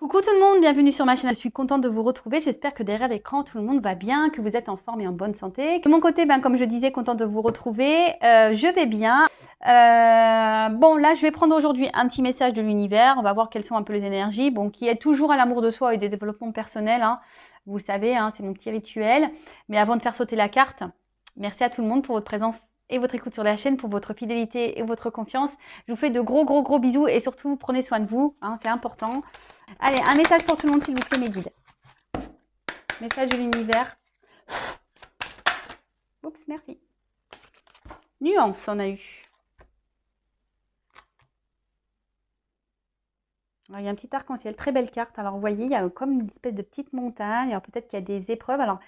Coucou tout le monde, bienvenue sur ma chaîne, je suis contente de vous retrouver, j'espère que derrière l'écran tout le monde va bien, que vous êtes en forme et en bonne santé. De mon côté, comme je disais, contente de vous retrouver, je vais bien. Bon là je vais prendre aujourd'hui un petit message de l'univers, on va voir quelles sont un peu les énergies, bon qui est toujours à l'amour de soi et des développements personnels, hein. Vous le savez, hein, c'est mon petit rituel. Mais avant de faire sauter la carte, merci à tout le monde pour votre présence et votre écoute sur la chaîne, pour votre fidélité et votre confiance. Je vous fais de gros bisous et surtout prenez soin de vous, hein, c'est important. Allez, un message pour tout le monde s'il vous plaît mes guides. Message de l'univers. Oups, merci. Nuance, on a eu. Alors, il y a un petit arc-en-ciel, très belle carte. Alors vous voyez, il y a comme une espèce de petite montagne. Alors peut-être qu'il y a des épreuves. Alors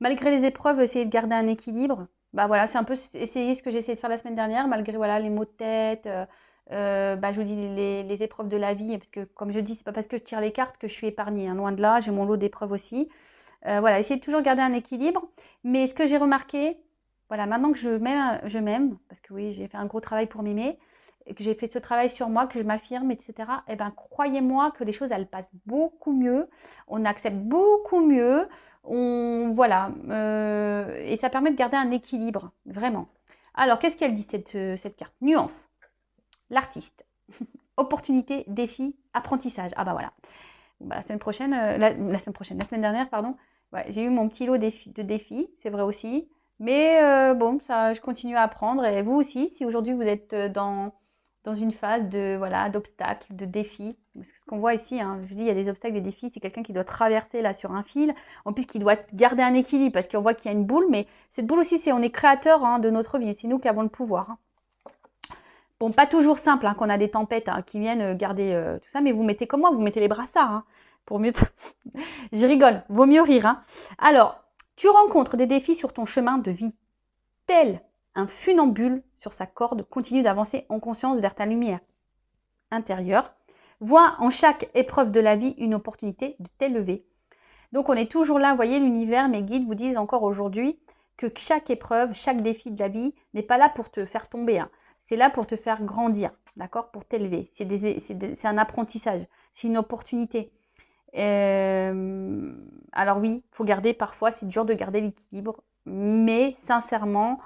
malgré les épreuves, essayez de garder un équilibre. Bah voilà, c'est un peu essayer ce que j'ai essayé de faire la semaine dernière, malgré voilà les maux de tête. Je vous dis les épreuves de la vie, parce que comme je dis, c'est pas parce que je tire les cartes que je suis épargnée, hein, loin de là, j'ai mon lot d'épreuves aussi. Voilà, essayez de toujours garder un équilibre. Mais ce que j'ai remarqué, voilà, maintenant que je m'aime, parce que oui, j'ai fait un gros travail pour m'aimer, et que j'ai fait ce travail sur moi, que je m'affirme, etc. Eh ben, croyez-moi que les choses, elles passent beaucoup mieux. On accepte beaucoup mieux. Voilà, et ça permet de garder un équilibre, vraiment. Alors, qu'est-ce qu'elle dit cette carte? Nuance. L'artiste. Opportunité, défi, apprentissage. Ah bah voilà. Bah, la semaine dernière, pardon, ouais, j'ai eu mon petit lot de défis, c'est vrai aussi. Mais bon, ça, je continue à apprendre. Et vous aussi, si aujourd'hui vous êtes dans une phase de voilà d'obstacles, de défis, parce que ce qu'on voit ici, hein, je dis il y a des obstacles, des défis, c'est quelqu'un qui doit traverser là sur un fil, en plus qui doit garder un équilibre, parce qu'on voit qu'il y a une boule, mais cette boule aussi, on est créateur, hein, de notre vie, c'est nous qui avons le pouvoir, hein. Bon, pas toujours simple, hein, qu'on a des tempêtes, hein, qui viennent garder tout ça, mais vous mettez comme moi, vous mettez les brassards, hein, pour mieux... Je rigole, vaut mieux rire, hein. Alors, tu rencontres des défis sur ton chemin de vie, tel un funambule sur sa corde continue d'avancer en conscience vers ta lumière intérieure. Vois en chaque épreuve de la vie une opportunité de t'élever. Donc on est toujours là, vous voyez, l'univers, mes guides vous disent encore aujourd'hui que chaque épreuve, chaque défi de la vie n'est pas là pour te faire tomber, hein. C'est là pour te faire grandir, d'accord, pour t'élever. C'est un apprentissage, c'est une opportunité. Alors oui, il faut garder parfois, c'est dur de garder l'équilibre, mais sincèrement,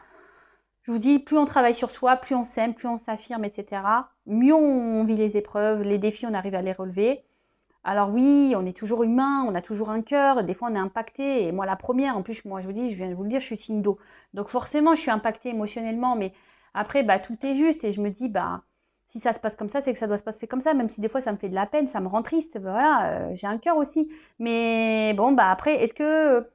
je vous dis, plus on travaille sur soi, plus on s'aime, plus on s'affirme, etc., mieux on vit les épreuves, les défis, on arrive à les relever. Alors oui, on est toujours humain, on a toujours un cœur, des fois on est impacté, et moi la première, en plus, moi je vous dis, je viens de vous le dire, je suis signe d'eau. Donc forcément, je suis impactée émotionnellement, mais après, tout est juste, et je me dis, si ça se passe comme ça, c'est que ça doit se passer comme ça, même si des fois ça me fait de la peine, ça me rend triste, voilà, j'ai un cœur aussi. Mais bon, après, est-ce que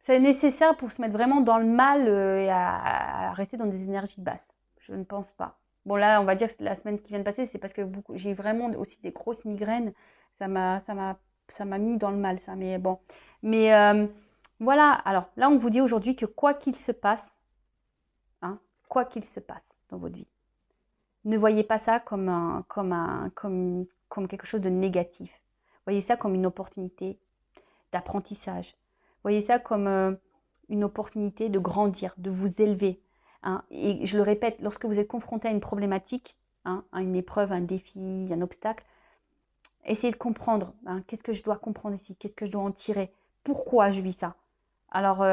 c'est nécessaire pour se mettre vraiment dans le mal et à rester dans des énergies basses? Je ne pense pas. Bon là, on va dire que la semaine qui vient de passer, c'est parce que j'ai vraiment aussi des grosses migraines. Ça m'a mis dans le mal, ça. Mais bon. Mais voilà. Alors là, on vous dit aujourd'hui que quoi qu'il se passe, hein, quoi qu'il se passe dans votre vie, ne voyez pas ça comme quelque chose de négatif. Voyez ça comme une opportunité d'apprentissage. Voyez ça comme une opportunité de grandir, de vous élever, hein. Et je le répète, lorsque vous êtes confronté à une problématique, hein, à une épreuve, un défi, un obstacle, essayez de comprendre, hein, qu'est-ce que je dois comprendre ici, qu'est-ce que je dois en tirer, pourquoi je vis ça. Alors,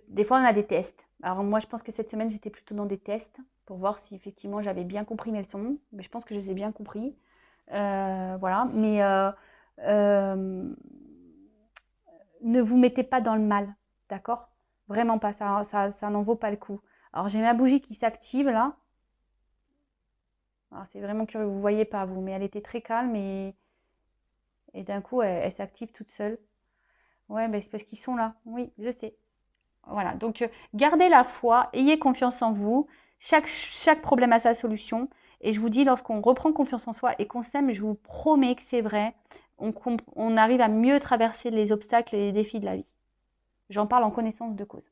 des fois, on a des tests. Alors moi, je pense que cette semaine, j'étais plutôt dans des tests pour voir si effectivement j'avais bien compris mes leçons. Mais je pense que je les ai bien compris. Voilà. Mais ne vous mettez pas dans le mal, d'accord? Vraiment pas, ça n'en vaut pas le coup. Alors j'ai ma bougie qui s'active là. Alors c'est vraiment curieux, vous ne voyez pas vous, mais elle était très calme et d'un coup elle s'active toute seule. Ouais, c'est parce qu'ils sont là, oui, je sais. Voilà, donc gardez la foi, ayez confiance en vous. Chaque problème a sa solution. Et je vous dis, lorsqu'on reprend confiance en soi et qu'on s'aime, je vous promets que c'est vrai, on arrive à mieux traverser les obstacles et les défis de la vie. J'en parle en connaissance de cause.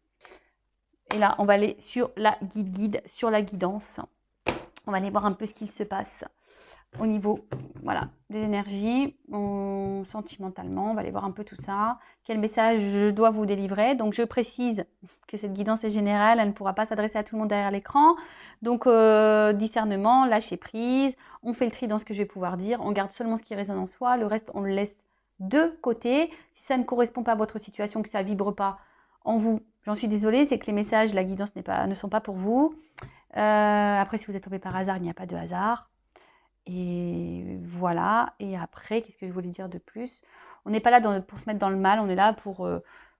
Et là, on va aller sur la guide, sur la guidance. On va aller voir un peu ce qu'il se passe au niveau, voilà, des énergies. sentimentalement, on va aller voir un peu tout ça. Quel message je dois vous délivrer? Donc, je précise que cette guidance est générale, elle ne pourra pas s'adresser à tout le monde derrière l'écran. Donc, discernement, lâcher prise, on fait le tri dans ce que je vais pouvoir dire, on garde seulement ce qui résonne en soi, le reste, on le laisse de côté. Si ça ne correspond pas à votre situation, que ça ne vibre pas en vous, j'en suis désolée, c'est que les messages, la guidance ne sont pas pour vous. Après, si vous êtes tombé par hasard, il n'y a pas de hasard. Et voilà. Et après, qu'est-ce que je voulais dire de plus? On n'est pas là pour se mettre dans le mal, on est là pour,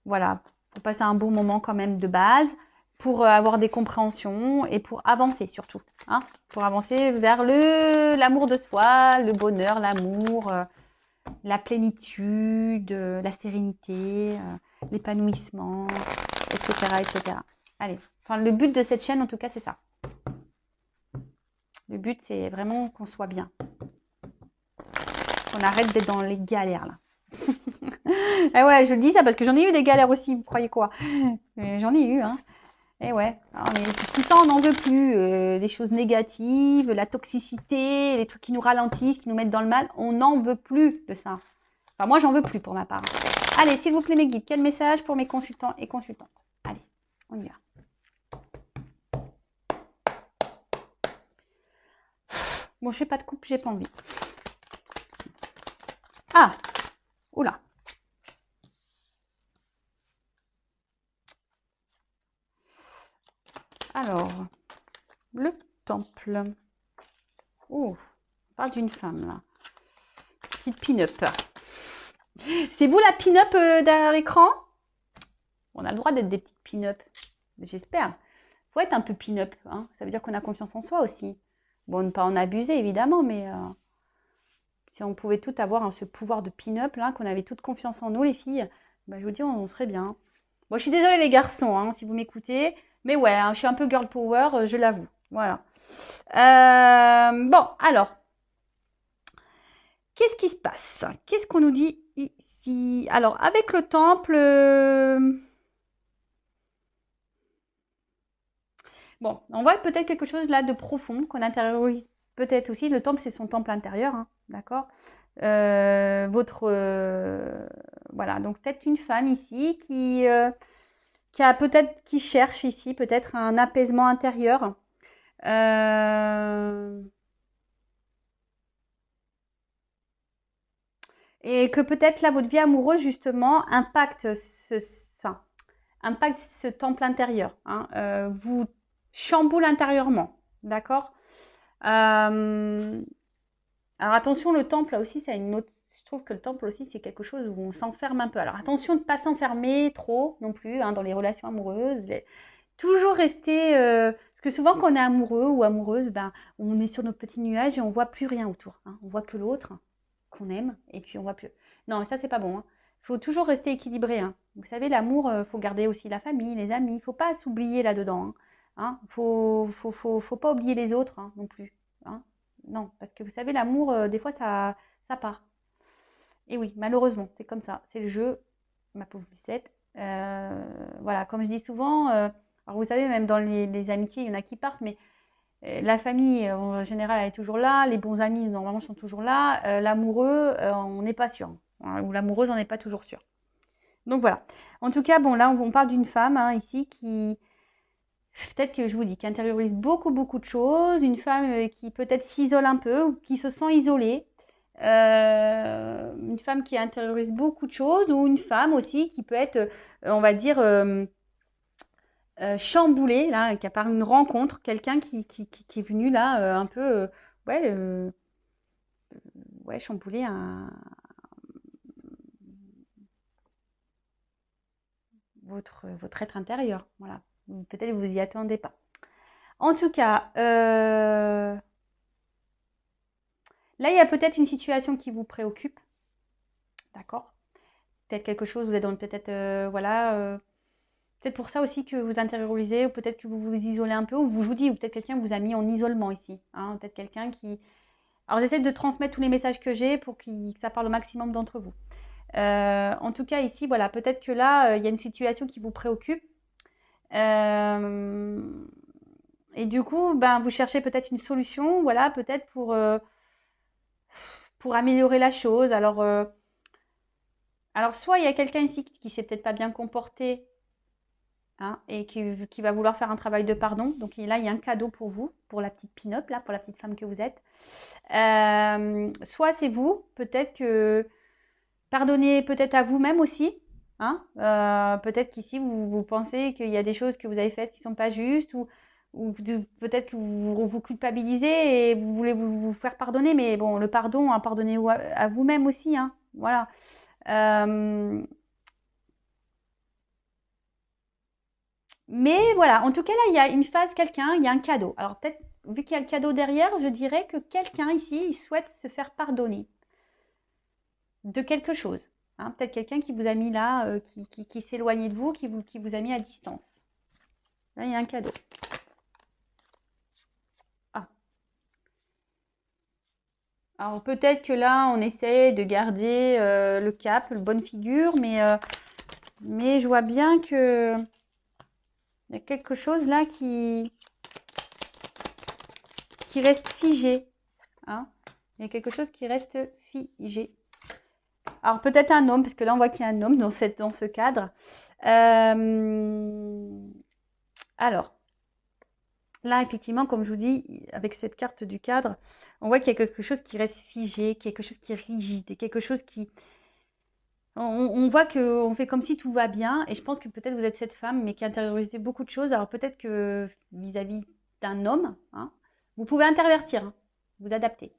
voilà, pour passer un bon moment quand même de base, pour avoir des compréhensions et pour avancer surtout. Hein, pour avancer vers l'amour de soi, le bonheur, l'amour, la plénitude, la sérénité, l'épanouissement, etc., etc. Allez, enfin, le but de cette chaîne, en tout cas, c'est ça. Le but, c'est vraiment qu'on soit bien. Qu'on arrête d'être dans les galères, là. Et ouais, je dis ça parce que j'en ai eu des galères aussi, vous croyez quoi? J'en ai eu, hein. Et ouais, mais tout ça, on n'en veut plus. Les choses négatives, la toxicité, les trucs qui nous ralentissent, qui nous mettent dans le mal, on n'en veut plus de ça. Enfin, moi, j'en veux plus pour ma part. Allez, s'il vous plaît, mes guides, quel message pour mes consultants et consultantes? Allez, on y va. Bon, je fais pas de coupe, j'ai pas envie. Ah! Oula! Alors, le temple. Oh, on parle d'une femme, là. Petite pin-up. C'est vous la pin-up derrière l'écran? On a le droit d'être des petites pin-up. J'espère. Faut être un peu pin-up. Hein. Ça veut dire qu'on a confiance en soi aussi. Bon, ne pas en abuser, évidemment, mais si on pouvait tout avoir ce pouvoir de pin-up, là, qu'on avait toute confiance en nous, les filles, bah, je vous dis, on serait bien. Bon, je suis désolée, les garçons, hein, si vous m'écoutez. Mais ouais, hein, je suis un peu girl power, je l'avoue. Voilà. Bon, alors. Qu'est-ce qui se passe? Qu'est-ce qu'on nous dit ici? Alors, avec le temple... Bon, on voit peut-être quelque chose là de profond qu'on intériorise peut-être aussi. Le temple, c'est son temple intérieur, hein, d'accord? Voilà, donc peut-être une femme ici qui cherche ici peut-être un apaisement intérieur. Et que peut-être là, votre vie amoureuse, justement, impacte ce temple intérieur. Hein, vous chamboule intérieurement. D'accord. Alors attention, le temple, là aussi, c'est une autre. Je trouve que le temple aussi, c'est quelque chose où on s'enferme un peu. Alors attention de ne pas s'enfermer trop non plus hein, dans les relations amoureuses. Toujours rester. Parce que souvent, quand on est amoureux ou amoureuse, ben, on est sur nos petits nuages et on voit plus rien autour. Hein. On voit que l'autre qu'on aime et puis on voit plus. Non, ça, c'est pas bon. Hein. Faut toujours rester équilibré. Hein. Vous savez, l'amour, faut garder aussi la famille, les amis. Il faut pas s'oublier là-dedans. Hein. Faut pas oublier les autres hein, non plus. Hein. Non, parce que vous savez, l'amour, des fois, ça part. Et oui, malheureusement, c'est comme ça. C'est le jeu, ma pauvre Lucette. Voilà, comme je dis souvent, alors vous savez, même dans les amitiés, il y en a qui partent, mais la famille, en général, elle est toujours là. Les bons amis, normalement, sont toujours là. L'amoureux, on n'est pas sûr. Hein, ou l'amoureuse, on n'est pas toujours sûr. Donc voilà. En tout cas, bon, là, on parle d'une femme hein, ici qui, peut-être que je vous dis, qui intériorise beaucoup, beaucoup de choses. Une femme qui peut-être s'isole un peu ou qui se sent isolée. Une femme qui intériorise beaucoup de choses ou une femme aussi qui peut être, on va dire, chamboulée, là, qui a par une rencontre, quelqu'un qui est venu là un peu, ouais, chambouler votre être intérieur. Voilà. Peut-être vous y attendez pas. En tout cas, là, il y a peut-être une situation qui vous préoccupe. D'accord? Peut-être quelque chose, vous êtes dans peut-être, voilà. Peut-être pour ça aussi que vous intériorisez, ou peut-être que vous vous isolez un peu, ou vous dis, ou peut-être quelqu'un vous a mis en isolement ici. Hein, peut-être quelqu'un qui... Alors j'essaie de transmettre tous les messages que j'ai pour que ça parle au maximum d'entre vous. En tout cas ici, voilà, peut-être que là, il y a une situation qui vous préoccupe. Et du coup, ben, vous cherchez peut-être une solution, voilà, peut-être pour améliorer la chose. Alors soit il y a quelqu'un ici qui s'est peut-être pas bien comporté, hein, et qui va vouloir faire un travail de pardon. Donc là, il y a un cadeau pour vous, pour la petite pin-up, là, pour la petite femme que vous êtes. Soit c'est vous, peut-être que pardonnez peut-être à vous-même aussi. Hein, peut-être qu'ici, vous pensez qu'il y a des choses que vous avez faites qui ne sont pas justes, ou peut-être que vous culpabilisez et vous voulez vous faire pardonner. Mais bon, le pardon, hein, pardonnez à vous-même aussi. Hein, voilà. Mais voilà, en tout cas, là, il y a une phase, quelqu'un, il y a un cadeau. Alors peut-être, vu qu'il y a le cadeau derrière, je dirais que quelqu'un ici, il souhaite se faire pardonner de quelque chose. Hein, peut-être quelqu'un qui vous a mis là, qui s'éloignait de vous, qui vous a mis à distance. Là, il y a un cadeau. Ah. Alors peut-être que là, on essaie de garder le cap, le bonne figure, mais je vois bien que il y a quelque chose là qui reste figé. Hein. Il y a quelque chose qui reste figé. Alors peut-être un homme, parce que là on voit qu'il y a un homme dans ce cadre. Alors, là effectivement, comme je vous dis, avec cette carte du cadre, on voit qu'il y a quelque chose qui reste figé, quelque chose qui est rigide, quelque chose qui... On voit qu'on fait comme si tout va bien, et je pense que peut-être vous êtes cette femme, mais qui a intériorisé beaucoup de choses. Alors peut-être que vis-à-vis d'un homme, hein, vous pouvez intervertir, hein, vous adapter.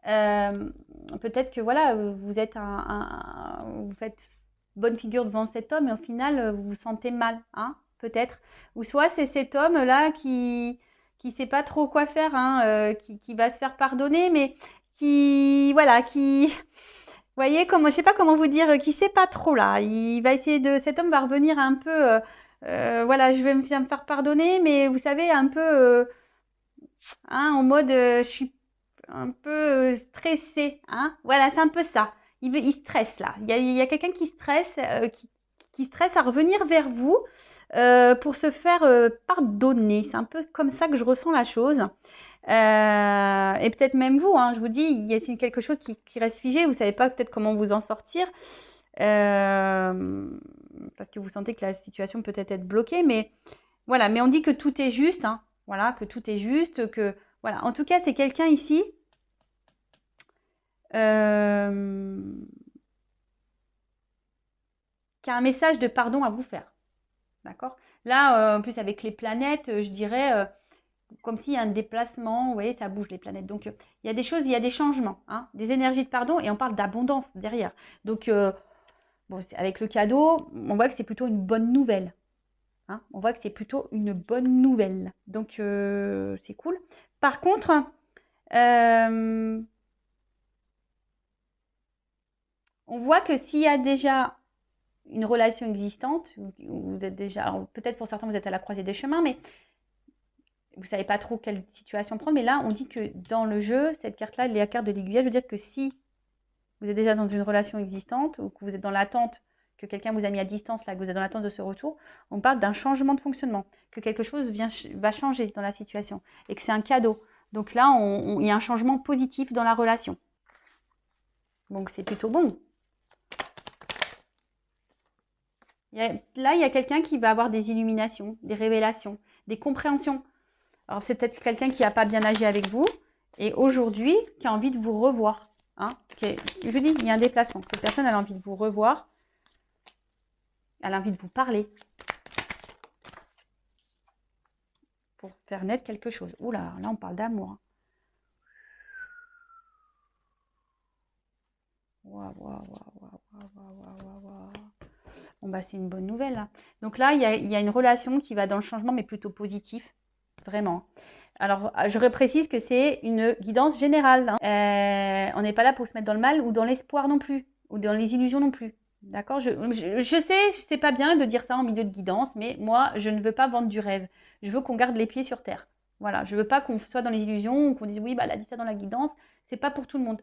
Peut-être que voilà, vous êtes vous faites bonne figure devant cet homme et au final vous vous sentez mal, hein, peut-être. Ou soit c'est cet homme-là qui sait pas trop quoi faire, hein, qui va se faire pardonner, mais voilà, vous voyez, je sais pas comment vous dire, qui sait pas trop là. Il va essayer cet homme va revenir un peu, voilà, je vais me faire pardonner, mais vous savez, un peu, hein, en mode, je suis un peu stressée, hein. Voilà, c'est un peu ça. Il stresse là. Il y a quelqu'un qui stresse, qui stresse à revenir vers vous pour se faire pardonner. C'est un peu comme ça que je ressens la chose. Et peut-être même vous, hein, je vous dis, il y a quelque chose qui reste figé. Vous savez pas peut-être comment vous en sortir parce que vous sentez que la situation peut être bloquée. Mais voilà, mais on dit que tout est juste, hein. Voilà, que tout est juste, que voilà. En tout cas, c'est quelqu'un ici qui a un message de pardon à vous faire. D'accord. Là, en plus, avec les planètes, je dirais, comme s'il y a un déplacement, vous voyez, ça bouge les planètes. Donc, il y a des choses, il y a des changements, hein, des énergies de pardon, et on parle d'abondance derrière. Donc, bon, avec le cadeau, on voit que c'est plutôt une bonne nouvelle. Hein, on voit que c'est plutôt une bonne nouvelle. Donc, c'est cool. Par contre, on voit que s'il y a déjà une relation existante, vous êtes déjà, peut-être pour certains vous êtes à la croisée des chemins, mais vous ne savez pas trop quelle situation prendre. Mais là, on dit que dans le jeu, cette carte-là, la carte de l'aiguillage, veut dire que si vous êtes déjà dans une relation existante ou que vous êtes dans l'attente, que quelqu'un vous a mis à distance, là, que vous êtes dans l'attente de ce retour, on parle d'un changement de fonctionnement, que quelque chose va changer dans la situation et que c'est un cadeau. Donc là, il y a un changement positif dans la relation. Donc c'est plutôt bon. Là, il y a quelqu'un qui va avoir des illuminations, des révélations, des compréhensions. Alors, c'est peut-être quelqu'un qui n'a pas bien agi avec vous et aujourd'hui qui a envie de vous revoir. Hein, je vous dis, il y a un déplacement. Cette personne, elle a envie de vous revoir. Elle a envie de vous parler. Pour faire naître quelque chose. Oula, là, on parle d'amour. Waouh, waouh, waouh, waouh, waouh. Bon, bah, c'est une bonne nouvelle. Là. Donc là, il y a une relation qui va dans le changement, mais plutôt positif. Vraiment. Alors, je précise que c'est une guidance générale. Hein. On n'est pas là pour se mettre dans le mal ou dans l'espoir non plus, ou dans les illusions non plus. D'accord, je sais, c'est pas bien de dire ça en milieu de guidance, mais moi, je ne veux pas vendre du rêve. Je veux qu'on garde les pieds sur terre. Voilà, je veux pas qu'on soit dans les illusions ou qu'on dise oui, bah elle a dit ça dans la guidance. C'est pas pour tout le monde.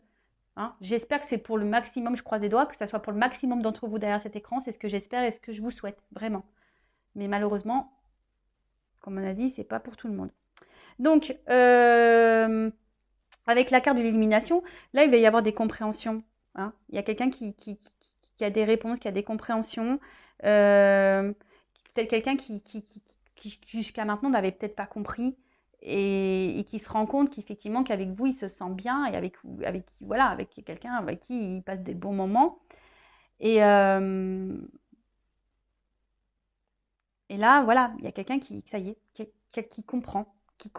Hein. J'espère que c'est pour le maximum, je croise les doigts, que ça soit pour le maximum d'entre vous derrière cet écran. C'est ce que j'espère et ce que je vous souhaite, vraiment. Mais malheureusement, comme on a dit, c'est pas pour tout le monde. Donc, Avec la carte de l'illumination, là, il va y avoir des compréhensions. Hein. Il y a quelqu'un qui a des réponses, qui a des compréhensions. Euh, Peut-être quelqu'un qui jusqu'à maintenant n'avait peut-être pas compris et qui se rend compte qu'effectivement qu'avec vous, il se sent bien et voilà, avec quelqu'un avec qui il passe des bons moments. Et, euh, et là, voilà, il y a quelqu'un ça y est, qui comprend, qui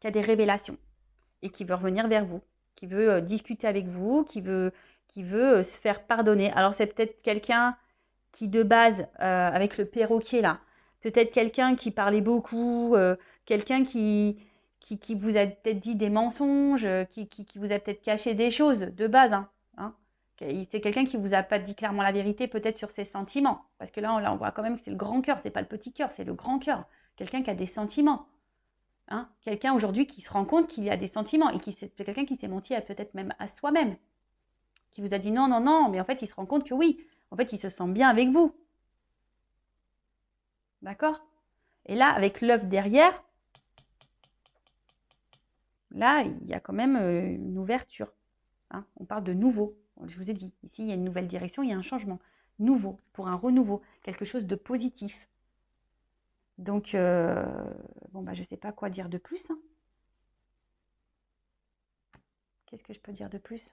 a des révélations et qui veut revenir vers vous, qui veut discuter avec vous, qui veut se faire pardonner. Alors c'est peut-être quelqu'un qui de base, avec le perroquet là, peut-être quelqu'un qui parlait beaucoup, quelqu'un qui vous a peut-être dit des mensonges, qui vous a peut-être caché des choses de base. Hein. C'est quelqu'un qui vous a pas dit clairement la vérité peut-être sur ses sentiments. Parce que là, on voit quand même que c'est le grand cœur, c'est pas le petit cœur, c'est le grand cœur. Quelqu'un qui a des sentiments. Hein. Quelqu'un aujourd'hui qui se rend compte qu'il y a des sentiments et c'est quelqu'un qui s'est menti peut-être même à soi-même. Qui vous a dit non, non, non, mais en fait, il se rend compte que oui, en fait, il se sent bien avec vous. D'accord? Et là, avec l'œuf derrière, là, il y a quand même une ouverture. Hein. On parle de nouveau. Je vous ai dit, ici, il y a une nouvelle direction, il y a un changement. Nouveau, pour un renouveau, quelque chose de positif. Donc, bon, bah, je ne sais pas quoi dire de plus. Hein. Qu'est-ce que je peux dire de plus?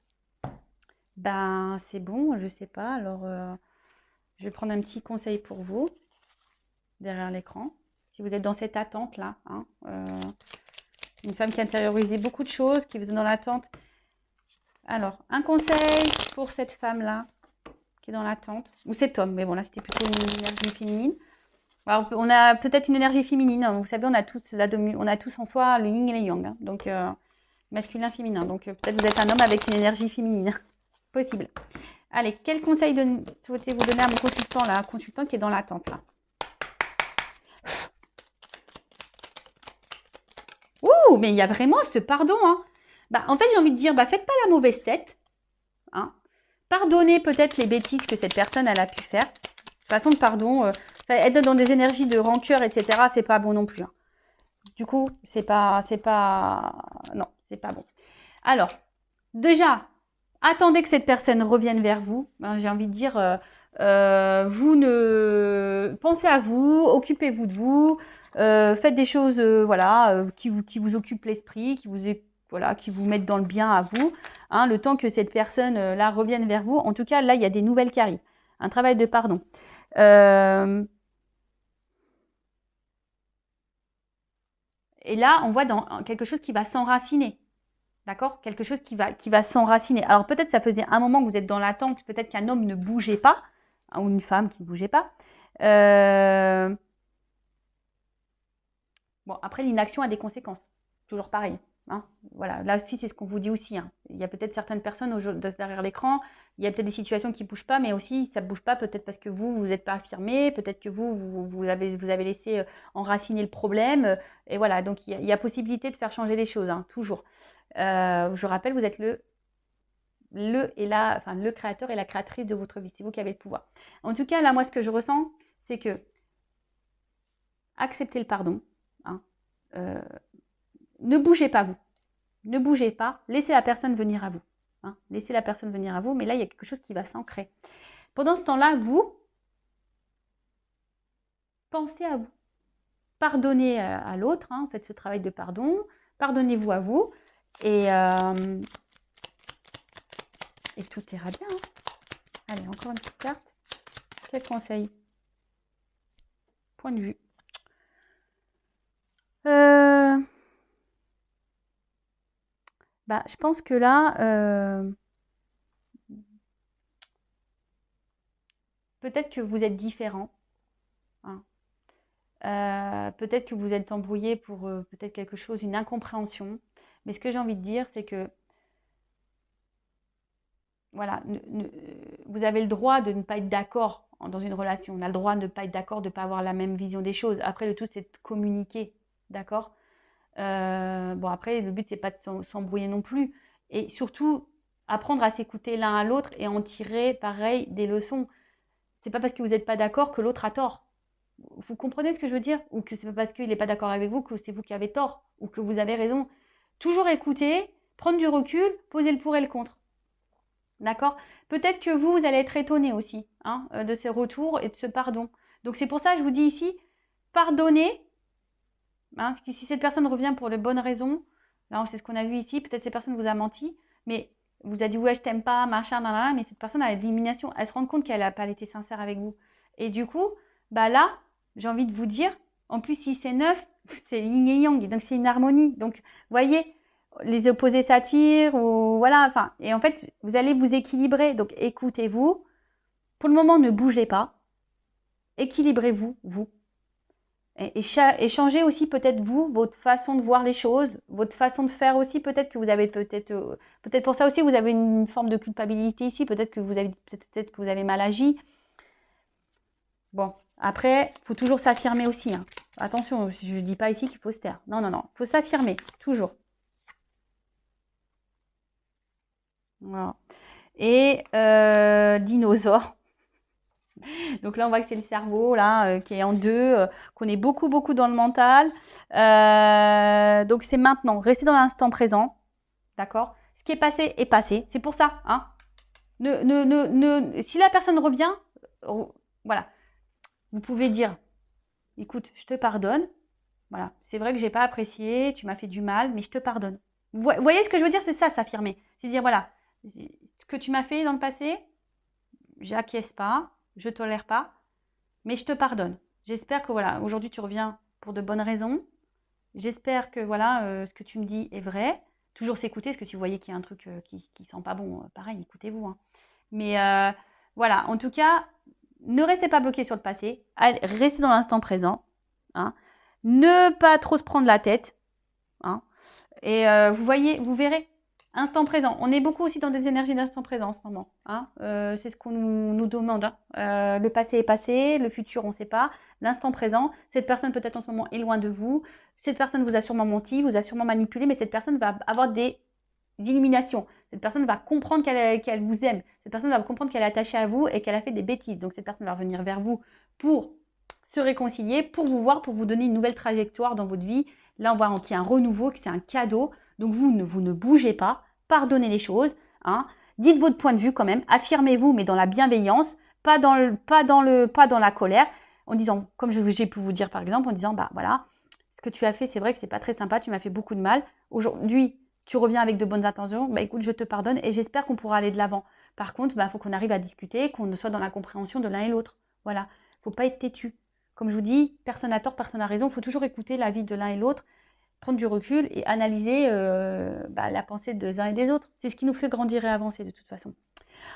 Ben, c'est bon, je ne sais pas. Alors, je vais prendre un petit conseil pour vous, derrière l'écran. Si vous êtes dans cette attente-là, hein, une femme qui a intériorisé beaucoup de choses, qui vous est dans l'attente. Alors, un conseil pour cette femme-là, qui est dans l'attente, ou cet homme, mais bon, là, c'était plutôt une énergie féminine. Alors, on a peut-être une énergie féminine, hein. Vous savez, on a tous en soi le yin et le yang, hein. Donc, masculin, féminin. Donc, peut-être vous êtes un homme avec une énergie féminine. Possible. Allez, quel conseil souhaitez-vous donner à mon consultant, là, un consultant qui est dans l'attente, là? Ouh, mais il y a vraiment ce pardon, hein. Bah, en fait, j'ai envie de dire, bah, faites pas la mauvaise tête. Hein. Pardonnez peut-être les bêtises que cette personne elle a pu faire. Façon de pardon, être dans des énergies de rancœur, etc., c'est pas bon non plus. Hein. Du coup, non, c'est pas bon. Alors, déjà, attendez que cette personne revienne vers vous. Ben, j'ai envie de dire, pensez à vous, occupez-vous de vous, faites des choses, voilà, qui vous occupent l'esprit, qui vous mettent dans le bien à vous, hein, le temps que cette personne-là revienne vers vous. En tout cas, là, il y a des nouvelles qui arrivent. Un travail de pardon. Et là, on voit dans quelque chose qui va s'enraciner. D'accord? Quelque chose qui va s'enraciner. Alors peut-être ça faisait un moment que vous êtes dans l'attente, peut-être qu'un homme ne bougeait pas, hein, ou une femme qui ne bougeait pas. Bon, après, l'inaction a des conséquences. Toujours pareil. Hein. Voilà, là aussi, c'est ce qu'on vous dit aussi. Hein. Il y a peut-être certaines personnes derrière l'écran, il y a peut-être des situations qui ne bougent pas, mais aussi, ça ne bouge pas peut-être parce que vous n'êtes pas affirmé, peut-être que vous avez laissé enraciner le problème. Et voilà, donc il y a possibilité de faire changer les choses, hein, toujours. Je rappelle, vous êtes le créateur et la créatrice de votre vie. C'est vous qui avez le pouvoir. En tout cas, là, moi, ce que je ressens, c'est que acceptez le pardon. Hein, ne bougez pas, vous. Ne bougez pas. Laissez la personne venir à vous. Hein, laissez la personne venir à vous. Mais là, il y a quelque chose qui va s'ancrer. Pendant ce temps-là, vous, pensez à vous. Pardonnez à l'autre. Hein, faites ce travail de pardon. Pardonnez-vous à vous. Et tout ira bien. Hein. Allez, encore une petite carte. Quel conseil? Point de vue. Bah, je pense que là, peut-être que vous êtes différent. Hein. Peut-être que vous êtes embrouillé pour peut-être quelque chose, une incompréhension. Mais ce que j'ai envie de dire, c'est que voilà, vous avez le droit de ne pas être d'accord dans une relation. On a le droit de ne pas être d'accord, de ne pas avoir la même vision des choses. Après, le tout, c'est de communiquer. D'accord? Bon, après, le but, c'est pas de s'embrouiller non plus. Et surtout, apprendre à s'écouter l'un à l'autre et en tirer, pareil, des leçons. C'est pas parce que vous n'êtes pas d'accord que l'autre a tort. Vous comprenez ce que je veux dire? Ou que c'est pas parce qu'il n'est pas d'accord avec vous que c'est vous qui avez tort ou que vous avez raison. Toujours écouter, Prendre du recul, poser le pour et le contre. D'accord? Peut-être que vous allez être étonné aussi hein, de ces retours et de ce pardon. Donc c'est pour ça que je vous dis ici, pardonnez. Hein, parce que si cette personne revient pour les bonnes raisons, là c'est ce qu'on a vu ici, peut-être cette personne vous a menti, mais vous a dit ouais je t'aime pas, machin, nanana, mais cette personne a l'élimination, elle se rend compte qu'elle n'a pas été sincère avec vous. Et du coup, bah là, j'ai envie de vous dire, en plus si c'est neuf, c'est yin et yang, donc c'est une harmonie. Donc, voyez, les opposés s'attirent, ou voilà, enfin, et en fait, vous allez vous équilibrer. Donc, écoutez-vous. Pour le moment, ne bougez pas. Équilibrez-vous, vous. Et changez aussi peut-être vous, votre façon de voir les choses, votre façon de faire aussi. Peut-être que vous avez peut-être pour ça aussi vous avez une forme de culpabilité ici. Peut-être que vous avez mal agi. Bon, après, il faut toujours s'affirmer aussi. Hein. Attention, je ne dis pas ici qu'il faut se taire. Non, non, non. Il faut s'affirmer, toujours. Voilà. Et dinosaure. Donc là, on voit que c'est le cerveau là qui est en deux, qu'on est beaucoup, beaucoup dans le mental. Donc c'est maintenant. Restez dans l'instant présent. D'accord? Ce qui est passé est passé. C'est pour ça. Hein? Si la personne revient, voilà. Vous pouvez dire, écoute, je te pardonne. Voilà. C'est vrai que j'ai pas apprécié, tu m'as fait du mal, mais je te pardonne. Vous voyez ce que je veux dire? C'est ça, s'affirmer. C'est dire, voilà, ce que tu m'as fait dans le passé, j'acquiesce pas, je tolère pas, mais je te pardonne. J'espère que voilà, aujourd'hui tu reviens pour de bonnes raisons. J'espère que voilà, ce que tu me dis est vrai. Toujours s'écouter, parce que si vous voyez qu'il y a un truc qui sent pas bon, pareil, écoutez-vous. Hein. Mais voilà, en tout cas, ne restez pas bloqué sur le passé. Restez dans l'instant présent. Hein. Ne pas trop se prendre la tête. Hein. Et vous voyez, vous verrez, instant présent. On est beaucoup aussi dans des énergies d'instant présent en ce moment. Hein. C'est ce qu'on nous demande. Hein. Le passé est passé, le futur on ne sait pas. L'instant présent, cette personne peut-être en ce moment est loin de vous. Cette personne vous a sûrement menti, vous a sûrement manipulé, mais cette personne va avoir des illuminations. Cette personne va comprendre qu'elle vous aime. Cette personne va comprendre qu'elle est attachée à vous et qu'elle a fait des bêtises. Donc cette personne va revenir vers vous pour se réconcilier, pour vous voir, pour vous donner une nouvelle trajectoire dans votre vie. Là, on voit qu'il y a un renouveau, que c'est un cadeau. Donc vous ne bougez pas, pardonnez les choses. Hein. Dites votre point de vue quand même, affirmez-vous, mais dans la bienveillance, pas dans la colère, en disant, comme j'ai pu vous dire par exemple, en disant, bah voilà, ce que tu as fait, c'est vrai que c'est pas très sympa, tu m'as fait beaucoup de mal. Aujourd'hui, tu reviens avec de bonnes intentions, bah écoute, je te pardonne et j'espère qu'on pourra aller de l'avant. Par contre, bah, faut qu'on arrive à discuter, qu'on soit dans la compréhension de l'un et l'autre. Voilà, faut pas être têtu. Comme je vous dis, personne n'a tort, personne n'a raison. Il faut toujours écouter l'avis de l'un et l'autre, prendre du recul et analyser la pensée des uns et des autres. C'est ce qui nous fait grandir et avancer de toute façon.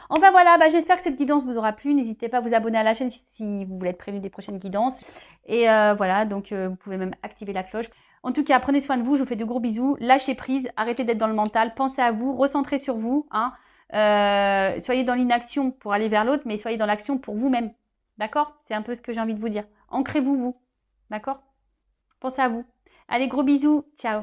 Enfin voilà, j'espère que cette guidance vous aura plu. N'hésitez pas à vous abonner à la chaîne si vous voulez être prévenu des prochaines guidances. Et voilà, donc vous pouvez même activer la cloche. En tout cas, prenez soin de vous. Je vous fais de gros bisous. Lâchez prise, arrêtez d'être dans le mental. Pensez à vous, recentrez sur vous. Hein. Soyez dans l'inaction pour aller vers l'autre, mais soyez dans l'action pour vous-même. D'accord? C'est un peu ce que j'ai envie de vous dire. Ancrez-vous, vous. D'accord? Pensez à vous. Allez, gros bisous. Ciao.